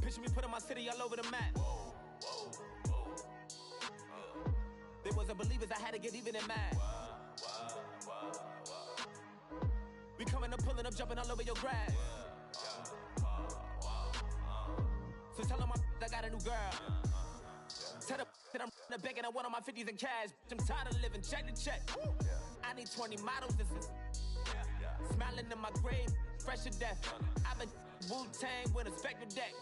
Picture me putting my city all over the map. They wasn't believers, I had to get even and mad. We coming up, pulling up, jumping all over your grass. So tell them I got a new girl. Tell them that I'm in the bank and I want on my 50s in cash. I'm tired of living check to check. I need 20 models. This is smiling in my grave, fresh to death. I've been Wu-Tang with a spectral deck.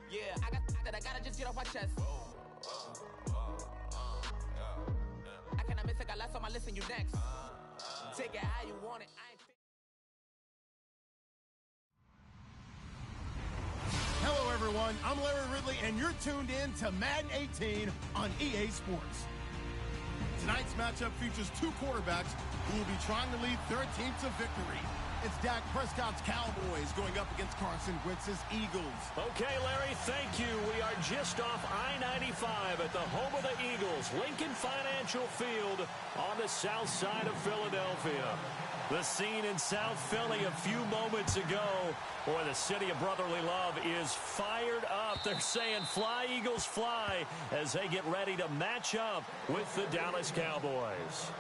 Yeah, I gotta just get off my chest. I cannot miss it, got last on my list and you next. Take it how you want it. Hello, everyone. I'm Larry Ridley, and you're tuned in to Madden 18 on EA Sports. Tonight's matchup features two quarterbacks who will be trying to lead their team to victory. It's Dak Prescott's Cowboys going up against Carson Wentz's Eagles. Okay, Larry, thank you. We are just off I-95 at the home of the Eagles, Lincoln Financial Field on the south side of Philadelphia. The scene in South Philly a few moments ago. Boy, the city of brotherly love is fired up. They're saying fly, Eagles, fly, as they get ready to match up with the Dallas Cowboys.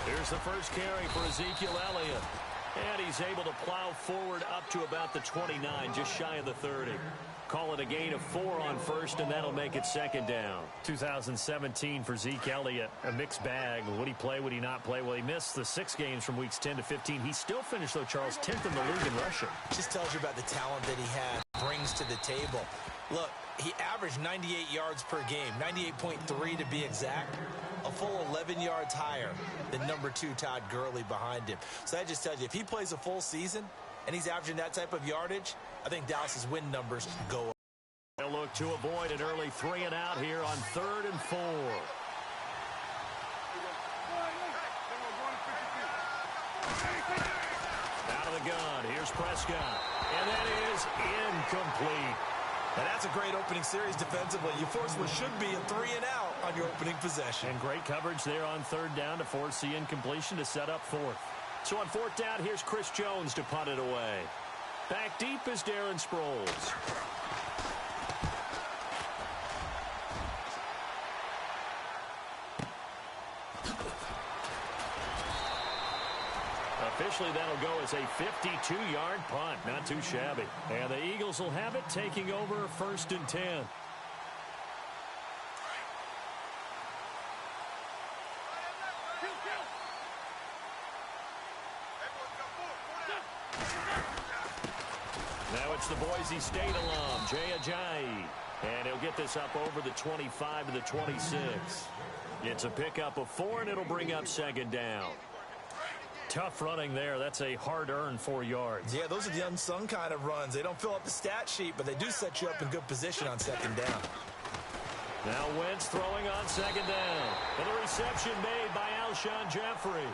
Here's the first carry for Ezekiel Elliott. And he's able to plow forward up to about the 29, just shy of the 30. Call it a gain of 4 on first, and that'll make it second down. 2017 for Zeke Elliott, a mixed bag. Would he play, would he not play? Well, he missed the 6 games from weeks 10 to 15. He still finished, though, Charles, 10th in the league in rushing. Just tells you about the talent that he has, brings to the table. Look, he averaged 98 yards per game, 98.3 to be exact. A full 11 yards higher than number 2 Todd Gurley behind him. So that just tells you, if he plays a full season and he's averaging that type of yardage, I think Dallas's win numbers go up. They'll look to avoid an early 3 and out here on 3rd and 4. Out of the gun, here's Prescott. And that is incomplete. And that's a great opening series defensively. You force what should be a 3 and out on your opening possession. And great coverage there on 3rd down to force the incompletion to set up 4th. So on 4th down, here's Chris Jones to punt it away. Back deep is Darren Sproles. Officially, that'll go as a 52-yard punt. Not too shabby. And the Eagles will have it, taking over 1st and 10. Now it's the Boise State alum, Jay Ajayi. And he'll get this up over the 25 to the 26. It's a pickup of 4, and it'll bring up 2nd down. Tough running there. That's a hard-earned 4 yards. Yeah, those are the unsung kind of runs. They don't fill up the stat sheet, but they do set you up in good position on 2nd down. Now Wentz throwing on 2nd down. And the reception made by Alshon Jeffrey.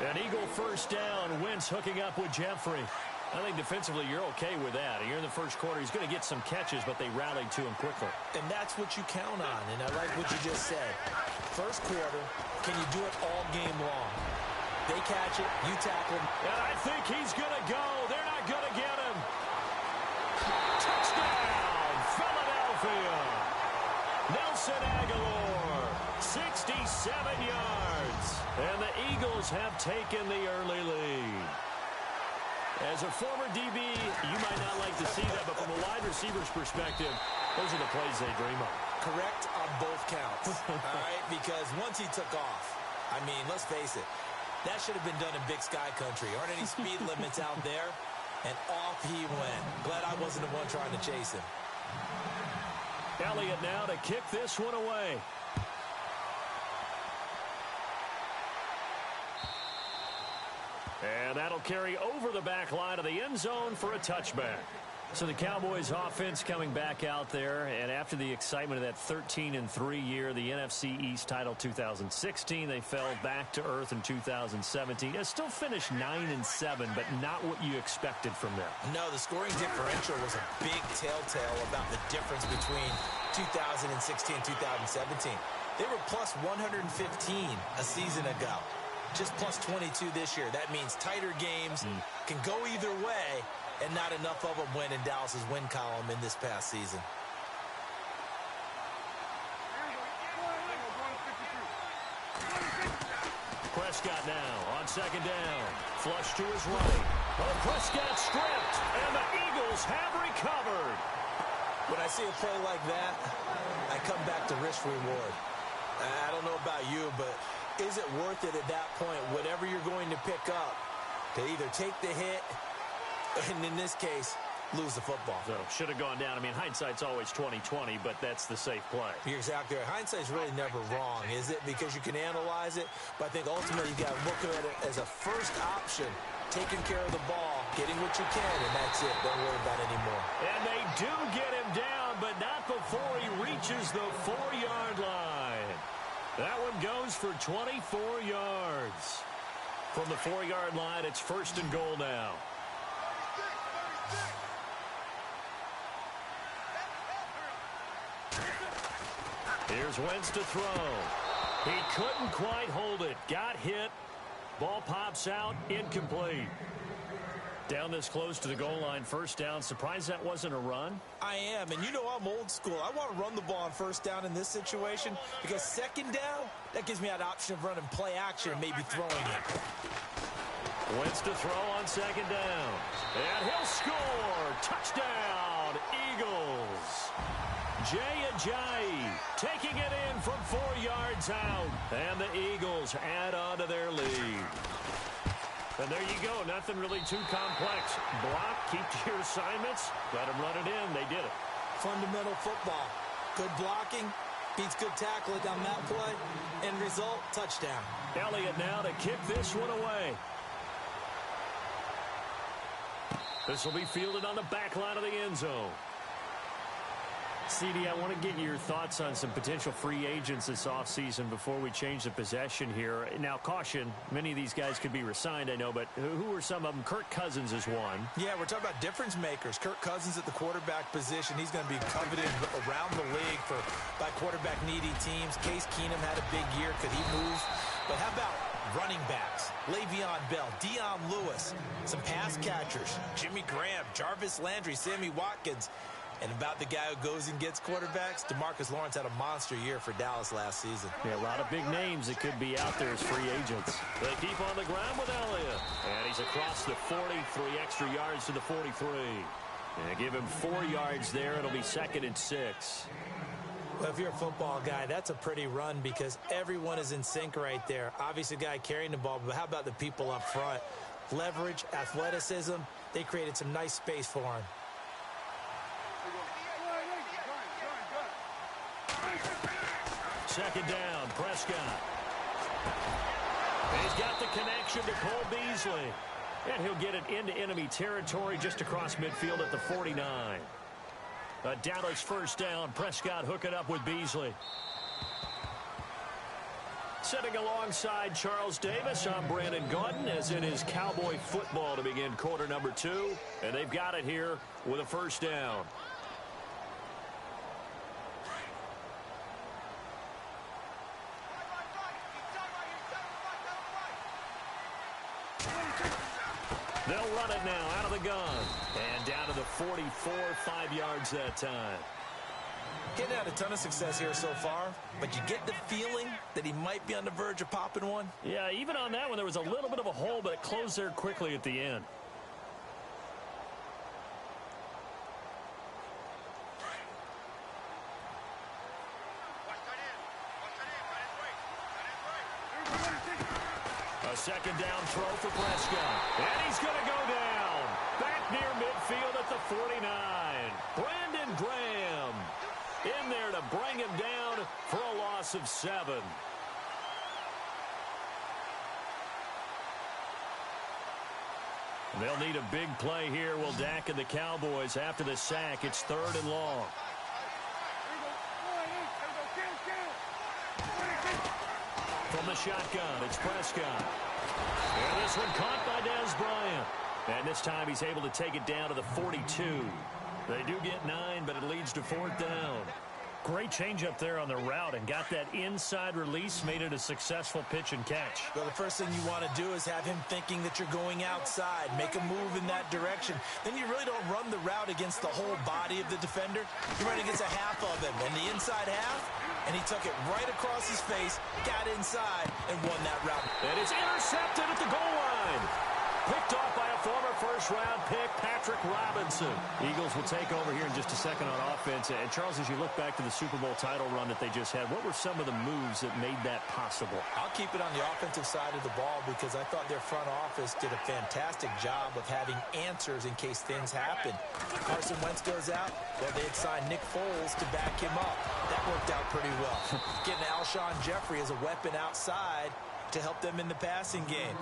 An Eagle 1st down. Wentz hooking up with Jeffrey. I think defensively you're okay with that. Here in the 1st quarter, he's going to get some catches, but they rallied to him quickly. And that's what you count on, and I like what you just said. 1st quarter, can you do it all game long? They catch it, you tackle him. And I think he's going to go. They're not going to get him. Touchdown, Philadelphia. Nelson Aguilar, 67 yards. And the Eagles have taken the early lead. As a former DB, you might not like to see that, but from a wide receiver's perspective, those are the plays they dream of. Correct on both counts, all right? Because once he took off, I mean, let's face it, that should have been done in Big Sky Country. Aren't any speed limits out there? And off he went. Glad I wasn't the one trying to chase him. Elliott now to kick this one away. And that'll carry over the back line of the end zone for a touchback. So the Cowboys offense coming back out there, and after the excitement of that 13-3 year, the NFC East title 2016, they fell back to earth in 2017. They still finished 9-7, but not what you expected from them. No, the scoring differential was a big telltale about the difference between 2016 and 2017. They were plus 115 a season ago. Just plus 22 this year. That means tighter games can go either way, and not enough of them went in Dallas's win column in this past season. Prescott now on second down. Flush to his right. Oh, Prescott stripped, and the Eagles have recovered. When I see a play like that, I come back to risk reward. I don't know about you, but is it worth it at that point, whatever you're going to pick up, to either take the hit, and in this case, lose the football? So, should have gone down. I mean, hindsight's always 20/20, but that's the safe play. You're exactly right. Hindsight's really never wrong, is it? Because you can analyze it, but I think ultimately you got to look at it as a first option, taking care of the ball, getting what you can, and that's it. Don't worry about it anymore. And they do get him down, but not before he reaches the 4-yard line. That one goes for 24 yards. From the 4-yard line, it's 1st and goal now. Here's Wentz to throw. He couldn't quite hold it. Got hit. Ball pops out. Incomplete. Down this close to the goal line. 1st down. Surprised that wasn't a run? I am, and you know I'm old school. I want to run the ball on 1st down in this situation because 2nd down, that gives me that option of running play action and maybe throwing it. Wentz to throw on 2nd down. And he'll score. Touchdown, Eagles. Jay Ajayi taking it in from 4 yards out. And the Eagles add on to their lead. And there you go. Nothing really too complex. Block, keep to your assignments, let them run it in. They did it. Fundamental football. Good blocking beats good tackling on that play. End result, touchdown. Elliott now to kick this one away. This will be fielded on the back line of the end zone. CD, I want to get your thoughts on some potential free agents this offseason before we change the possession here. Now, caution, many of these guys could be re-signed, I know, but who are some of them? Kirk Cousins is one. Yeah, we're talking about difference makers. Kirk Cousins at the quarterback position. He's going to be coveted around the league by quarterback-needy teams. Case Keenum had a big year. Could he move? But how about running backs? Le'Veon Bell, Dion Lewis, some pass catchers, Jimmy Graham, Jarvis Landry, Sammy Watkins. And about the guy who goes and gets quarterbacks, DeMarcus Lawrence had a monster year for Dallas last season. Yeah, a lot of big names that could be out there as free agents. They keep on the ground with Elliott. And he's across the 40, 3 extra yards to the 43. And give him 4 yards there. It'll be 2nd and 6. Well, if you're a football guy, that's a pretty run because everyone is in sync right there. Obviously, the guy carrying the ball, but how about the people up front? Leverage, athleticism, they created some nice space for him. Second down, Prescott. He's got the connection to Cole Beasley. And he'll get it into enemy territory just across midfield at the 49. A Dallas 1st down. Prescott hooking up with Beasley. Sitting alongside Charles Davis, I'm Brandon Gaudin, as it is Cowboy football to begin quarter number 2. And they've got it here with a 1st down. They'll run it now out of the gun. And down to the 44, 5 yards that time. Getting had a ton of success here so far, but you get the feeling that he might be on the verge of popping one. Yeah, even on that one, there was a little bit of a hole, but it closed there quickly at the end. A 2nd down throw for Prescott. And he's going to go down. Back near midfield at the 49. Brandon Graham in there to bring him down for a loss of 7. They'll need a big play here. Will Dak and the Cowboys after the sack. It's 3rd and long. From the shotgun, it's Prescott. And this one caught by Dez Bryant. And this time he's able to take it down to the 42. They do get 9, but it leads to 4th down. Great change up there on the route and got that inside release, made it a successful pitch and catch. Well, the first thing you want to do is have him thinking that you're going outside, make a move in that direction. Then you really don't run the route against the whole body of the defender. You run against a half of him, and the inside half, and he took it right across his face, got inside, and won that route. And it's intercepted at the goal line. Picked off by a former first-round pick, Patrick Robinson. Eagles will take over here in just a second on offense. And, Charles, as you look back to the Super Bowl title run that they just had, what were some of the moves that made that possible? I'll keep it on the offensive side of the ball because I thought their front office did a fantastic job of having answers in case things happen. Carson Wentz goes out, well, they had signed Nick Foles to back him up. That worked out pretty well. Getting Alshon Jeffrey as a weapon outside to help them in the passing game.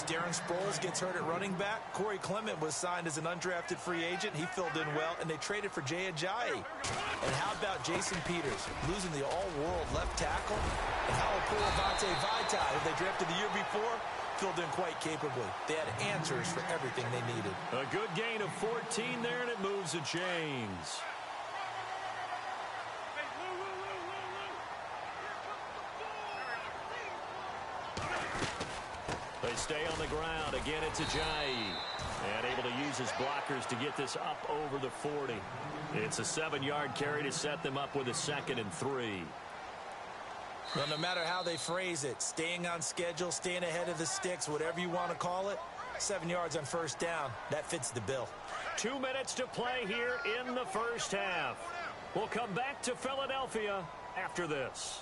Darren Sproles gets hurt at running back. Corey Clement was signed as an undrafted free agent. He filled in well, and they traded for Jay Ajayi. And how about Jason Peters, losing the all-world left tackle? And how about Vontae Vaitai, who they drafted the year before, filled in quite capably. They had answers for everything they needed. A good gain of 14 there, and it moves the chains. They stay on the ground. Again, it's Ajayi. And able to use his blockers to get this up over the 40. It's a 7-yard carry to set them up with a 2nd and 3. Well, no matter how they phrase it, staying on schedule, staying ahead of the sticks, whatever you want to call it, 7 yards on 1st down, that fits the bill. 2 minutes to play here in the first half. We'll come back to Philadelphia after this.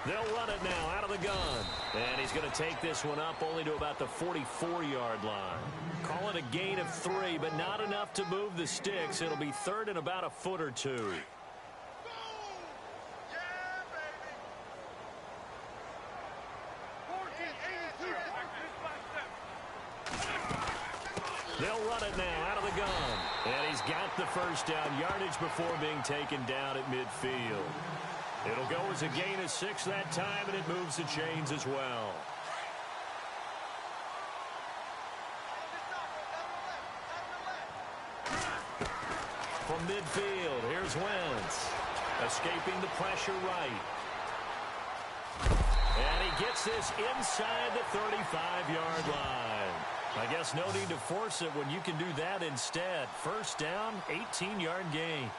They'll run it now out of the gun. And he's going to take this one up only to about the 44-yard line. Call it a gain of 3, but not enough to move the sticks. It'll be 3rd and about a foot or 2. They'll run it now out of the gun. And he's got the 1st down yardage before being taken down at midfield. It'll go as a gain of 6 that time, and it moves the chains as well. From midfield, here's Wentz. Escaping the pressure right. And he gets this inside the 35-yard line. I guess no need to force it when you can do that instead. 1st down, 18-yard gain.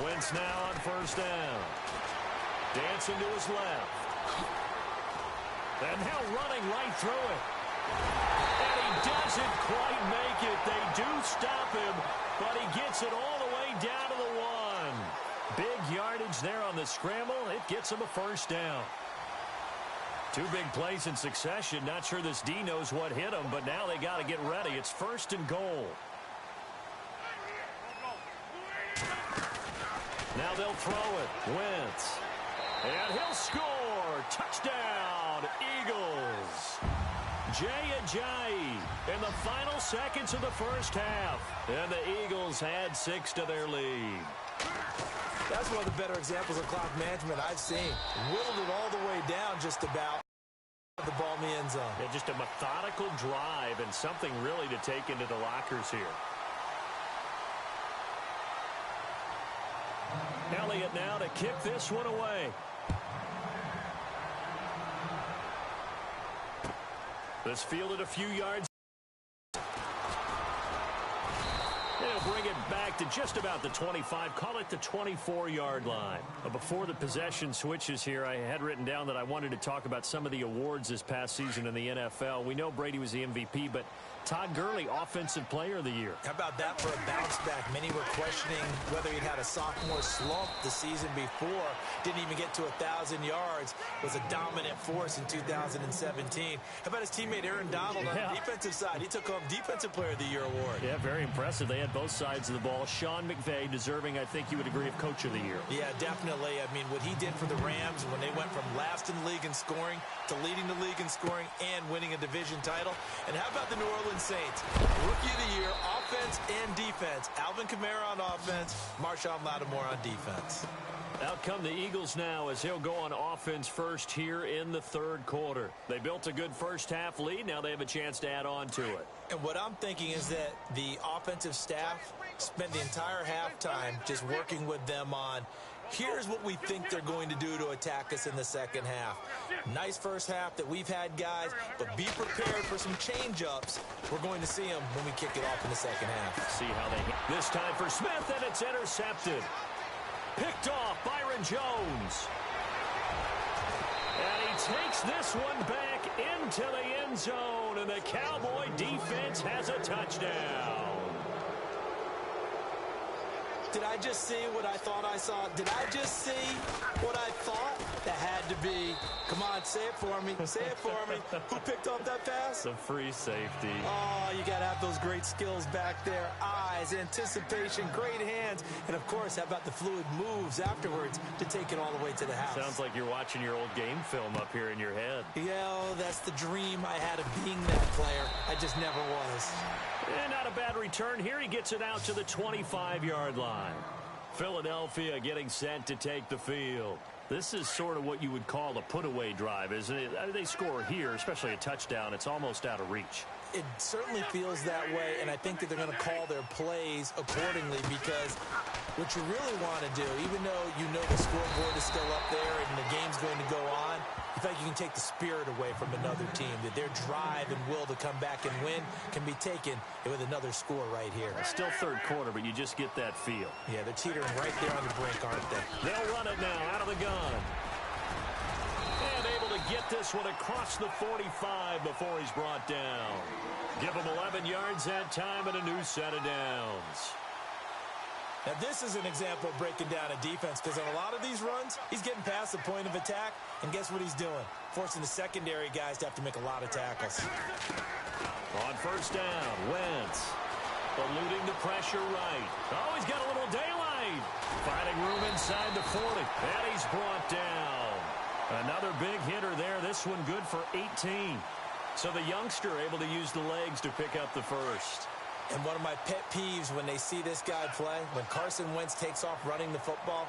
Wentz now on 1st down. Dancing to his left. And now running right through it. And he doesn't quite make it. They do stop him, but he gets it all the way down to the 1. Big yardage there on the scramble. It gets him a 1st down. 2 big plays in succession. Not sure this D knows what hit him, but now they got to get ready. It's 1st and goal. Now they'll throw it. Wentz. And he'll score. Touchdown, Eagles. Jay Ajayi in the final seconds of the first half. And the Eagles add 6 to their lead. That's one of the better examples of clock management I've seen. Whittled it all the way down just about. The ball in the end zone. Yeah, just a methodical drive and something really to take into the lockers here. Elliott now to kick this one away. This fielded a few yards. They'll bring it back to just about the 25. Call it the 24-yard line. But before the possession switches here, I had written down that I wanted to talk about some of the awards this past season in the NFL. We know Brady was the MVP, but Todd Gurley, Offensive Player of the Year. How about that for a bounce back? Many were questioning whether he'd had a sophomore slump the season before. Didn't even get to 1,000 yards. Was a dominant force in 2017. How about his teammate Aaron Donald on the defensive side? He took home Defensive Player of the Year award. Yeah, very impressive. They had both sides of the ball. Sean McVay deserving, I think you would agree, of Coach of the Year. Yeah, definitely. I mean, what he did for the Rams when they went from last in the league in scoring to leading the league in scoring and winning a division title. And how about the New Orleans Saints? Rookie of the Year, offense and defense. Alvin Kamara on offense, Marshawn Lattimore on defense. Out come the Eagles now as he'll go on offense first here in the third quarter. They built a good first half lead. Now they have a chance to add on to it. And what I'm thinking is that the offensive staff spent the entire halftime just working with them on, here's what we think they're going to do to attack us in the second half. Nice first half that we've had, guys, but be prepared for some change-ups. We're going to see them when we kick it off in the second half. See how they hit. This time for Smith, and it's intercepted. Picked off Byron Jones. And he takes this one back into the end zone, and the Cowboy defense has a touchdown. Did I just see what I thought I saw? Did I just see what I thought? That had to be. Come on, say it for me. Say it for me. Who picked off that pass? The free safety. Oh, you got to have those great skills back there. Eyes, anticipation, great hands. And, of course, how about the fluid moves afterwards to take it all the way to the house? Sounds like you're watching your old game film up here in your head. Yeah, oh, that's the dream I had of being that player. I just never was. And not a bad return here. He gets it out to the 25-yard line. Philadelphia getting set to take the field. This is sort of what you would call a put-away drive, isn't it? They score here, especially a touchdown. It's almost out of reach. It certainly feels that way, and I think that they're going to call their plays accordingly because what you really want to do, even though you know the scoreboard is still up there and the game's going to go on, you feel like you can take the spirit away from another team, that their drive and will to come back and win can be taken with another score right here. Still third quarter, but you just get that feel. Yeah, they're teetering right there on the brink, aren't they? They'll run it now out of the gun. And able to get this one across the 45 before he's brought down. Give him 11 yards that time and a new set of downs. Now, this is an example of breaking down a defense because on a lot of these runs, he's getting past the point of attack, and guess what he's doing? Forcing the secondary guys to have to make a lot of tackles. On first down, Wentz eluding the pressure right. Oh, he's got a little daylight. Finding room inside the 40, and he's brought down. Another big hitter there. This one good for 18. So the youngster able to use the legs to pick up the first. And one of my pet peeves when they see this guy play, when Carson Wentz takes off running the football,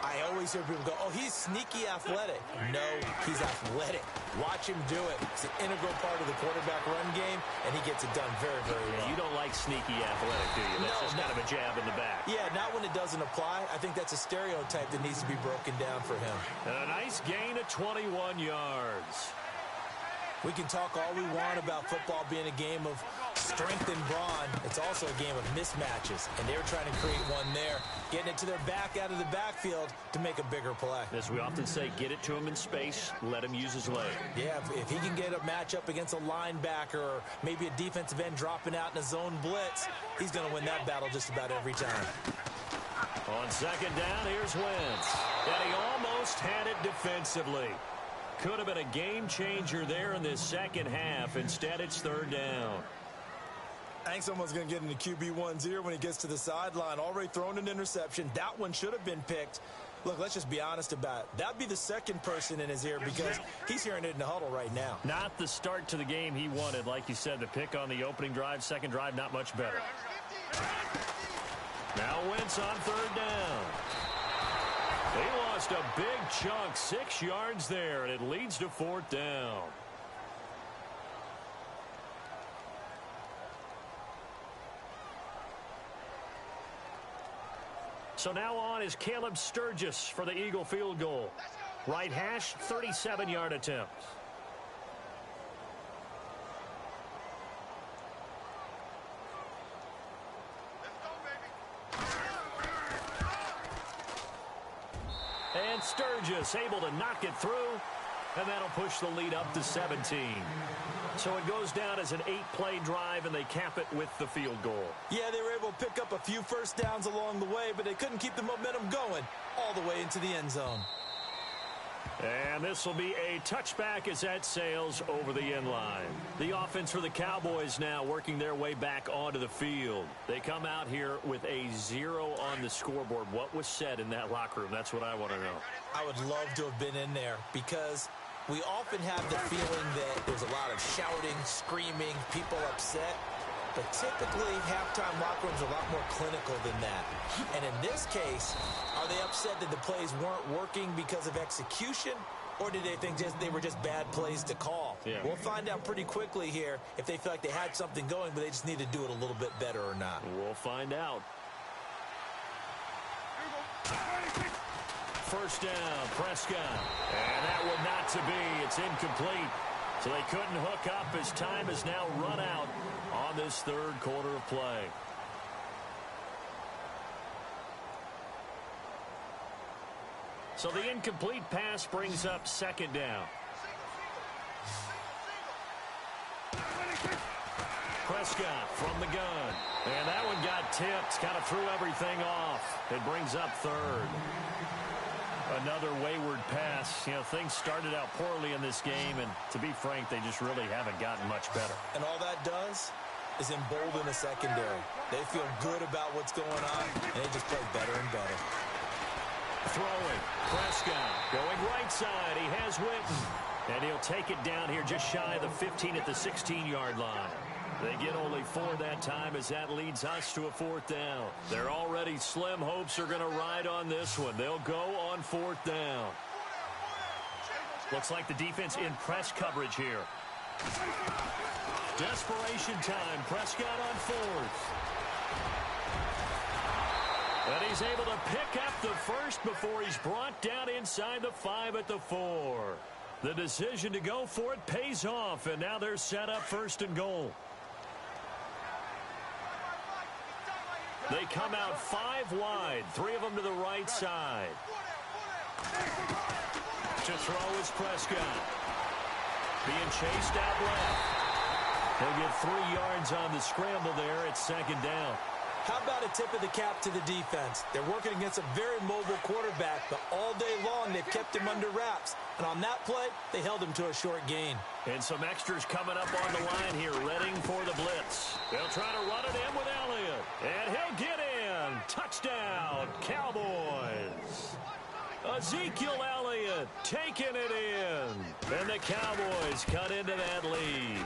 I always hear people go, oh, he's sneaky athletic. No, he's athletic. Watch him do it. It's an integral part of the quarterback run game, and he gets it done very, very well. You don't like sneaky athletic, do you? That's just kind of a jab in the back. Yeah, not when it doesn't apply. I think that's a stereotype that needs to be broken down for him. A nice gain of 21 yards. We can talk all we want about football being a game of strength and brawn. It's also a game of mismatches, and they're trying to create one there, getting it to their back out of the backfield to make a bigger play. As we often say, get it to him in space, let him use his leg. Yeah, if he can get a matchup against a linebacker or maybe a defensive end dropping out in a zone blitz, he's going to win that battle just about every time. On second down, here's Wentz. And he almost had it defensively. Could have been a game changer there in this second half. Instead, it's third down. I think someone's going to get into QB1-0 when he gets to the sideline. Already thrown an interception. That one should have been picked. Look, let's just be honest about it. That'd be the second person in his ear because he's hearing it in the huddle right now. Not the start to the game he wanted. Like you said, the pick on the opening drive, second drive, not much better. Now Wentz on third down. He lost a big chunk, 6 yards there, and it leads to fourth down. So now on is Caleb Sturgis for the Eagle field goal. Right hash, 37-yard attempt. And Sturgis able to knock it through. And that'll push the lead up to 17. So it goes down as an 8-play drive, and they cap it with the field goal. Yeah, they were able to pick up a few first downs along the way, but they couldn't keep the momentum going all the way into the end zone. And this will be a touchback as that sails over the end line. The offense for the Cowboys now working their way back onto the field. They come out here with a 0 on the scoreboard. What was said in that locker room? That's what I want to know. I would love to have been in there because we often have the feeling that there's a lot of shouting, screaming, people upset. But typically, halftime locker rooms are a lot more clinical than that. And in this case, are they upset that the plays weren't working because of execution? Or did they think they were just bad plays to call? Yeah. We'll find out pretty quickly here if they feel like they had something going, but they just need to do it a little bit better or not. We'll find out. First down, Prescott. And that one not to be. It's incomplete. So they couldn't hook up as time has now run out on this third quarter of play. So the incomplete pass brings up second down. Prescott from the gun. And that one got tipped. Kind of threw everything off. It brings up third. Another wayward pass. You know, things started out poorly in this game, and to be frank, they just really haven't gotten much better. And all that does is embolden the secondary. They feel good about what's going on, and they just play better and better. Throwing. Prescott going right side. He has Witten. And he'll take it down here just shy of the 15 at the 16-yard line. They get only 4 that time as that leads us to a fourth down. They're already slim hopes are going to ride on this one. They'll go on fourth down. Looks like the defense in press coverage here. Desperation time. Prescott on fourth. And he's able to pick up the first before he's brought down inside the 5 at the 4. The decision to go for it pays off, and now they're set up first and goal. They come out 5 wide, 3 of them to the right side. To throw is Prescott. Being chased out left. He'll get 3 yards on the scramble there at second down. How about a tip of the cap to the defense? They're working against a very mobile quarterback, but all day long they've kept him under wraps. And on that play, they held him to a short gain. And some extras coming up on the line here, readying for the blitz. They'll try to run it in with Elliott. And he'll get in. Touchdown, Cowboys. Ezekiel Elliott taking it in. And the Cowboys cut into that lead.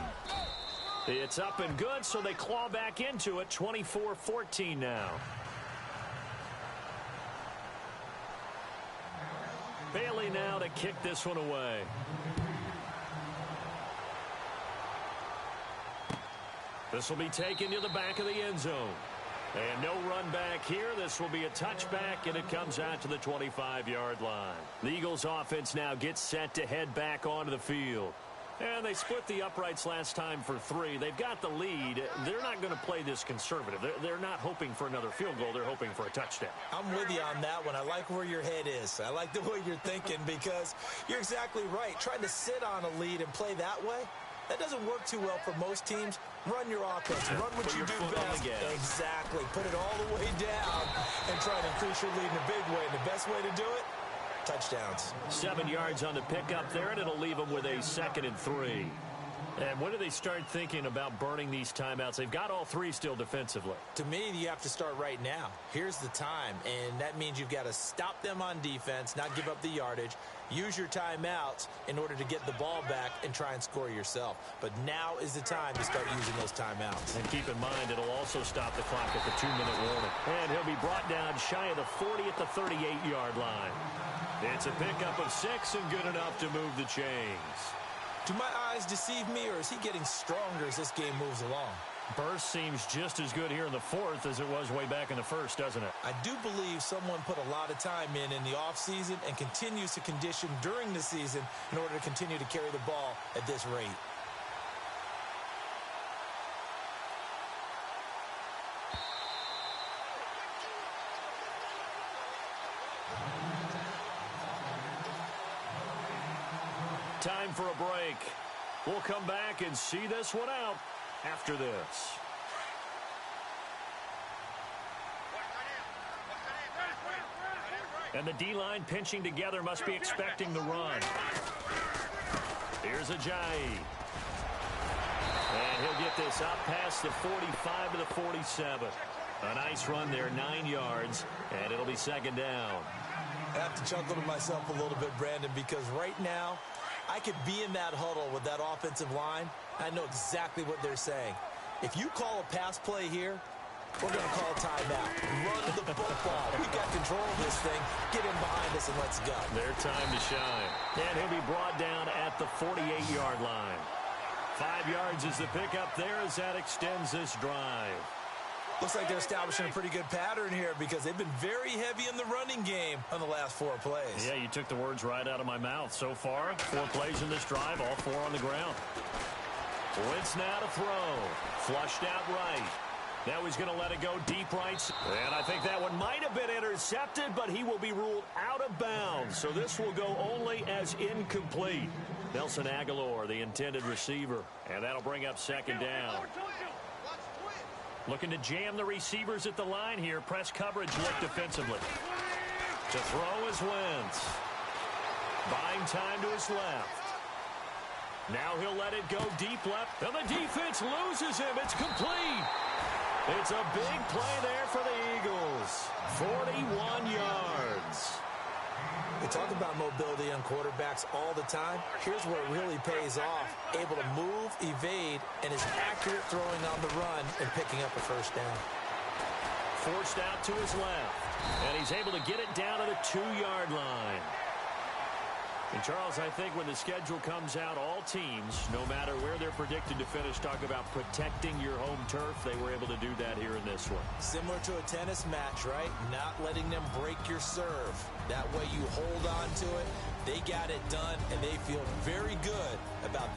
It's up and good, so they claw back into it, 24-14 now. Bailey now to kick this one away. This will be taken to the back of the end zone. And no run back here. This will be a touchback, and it comes out to the 25-yard line. The Eagles offense now gets set to head back onto the field. And they split the uprights last time for 3. They've got the lead. They're not going to play this conservative. They're not hoping for another field goal. They're hoping for a touchdown. I'm with you on that one. I like where your head is. I like the way you're thinking because you're exactly right. Trying to sit on a lead and play that way, that doesn't work too well for most teams. Run your offense. Run what you do best. Exactly. Put it all the way down and try to increase your lead in a big way. And the best way to do it, touchdowns. 7 yards on the pickup there, and it'll leave them with a 2nd and 3. And when do they start thinking about burning these timeouts? They've got all 3 still defensively. To me, you have to start right now. Here's the time, and that means you've got to stop them on defense, not give up the yardage, use your timeouts in order to get the ball back and try and score yourself. But now is the time to start using those timeouts. And keep in mind, it'll also stop the clock at the 2-minute warning. And he'll be brought down shy of the 40 at the 38-yard line. It's a pickup of 6 and good enough to move the chains. Do my eyes deceive me, or is he getting stronger as this game moves along? Burst seems just as good here in the 4th as it was way back in the 1st, doesn't it? I do believe someone put a lot of time in the offseason and continues to condition during the season in order to continue to carry the ball at this rate. Time for a break. We'll come back and see this one out after this. And the D-line pinching together must be expecting the run. Here's Ajayi. And he'll get this up past the 45 to the 47. A nice run there, 9 yards, and it'll be second down. I have to chuckle to myself a little bit, Brandon, because right now I could be in that huddle with that offensive line. I know exactly what they're saying. If you call a pass play here, we're going to call timeout. Run the football. We've got control of this thing. Get in behind us and let's go. Their time to shine. And he'll be brought down at the 48-yard line. 5 yards is the pickup there as that extends this drive. Looks like they're establishing a pretty good pattern here because they've been very heavy in the running game on the last 4 plays. Yeah, you took the words right out of my mouth. So far, 4 plays in this drive, all 4 on the ground. Wentz now to throw. Flushed out right. Now he's going to let it go deep right. And I think that one might have been intercepted, but he will be ruled out of bounds. So this will go only as incomplete. Nelson Aguilar, the intended receiver. And that'll bring up second down. Looking to jam the receivers at the line here. Press coverage look defensively. To throw is Wentz. Buying time to his left. Now he'll let it go deep left. And the defense loses him. It's complete. It's a big play there for the Eagles. 41 yards. We talk about mobility on quarterbacks all the time. Here's where it really pays off. Able to move, evade, and is accurate throwing on the run and picking up a first down. Forced out to his left. And he's able to get it down to the 2-yard line. And, Charles, I think when the schedule comes out, all teams, no matter where they're predicted to finish, talk about protecting your home turf. They were able to do that here in this one. Similar to a tennis match, right? Not letting them break your serve. That way you hold on to it. They got it done, and they feel very good about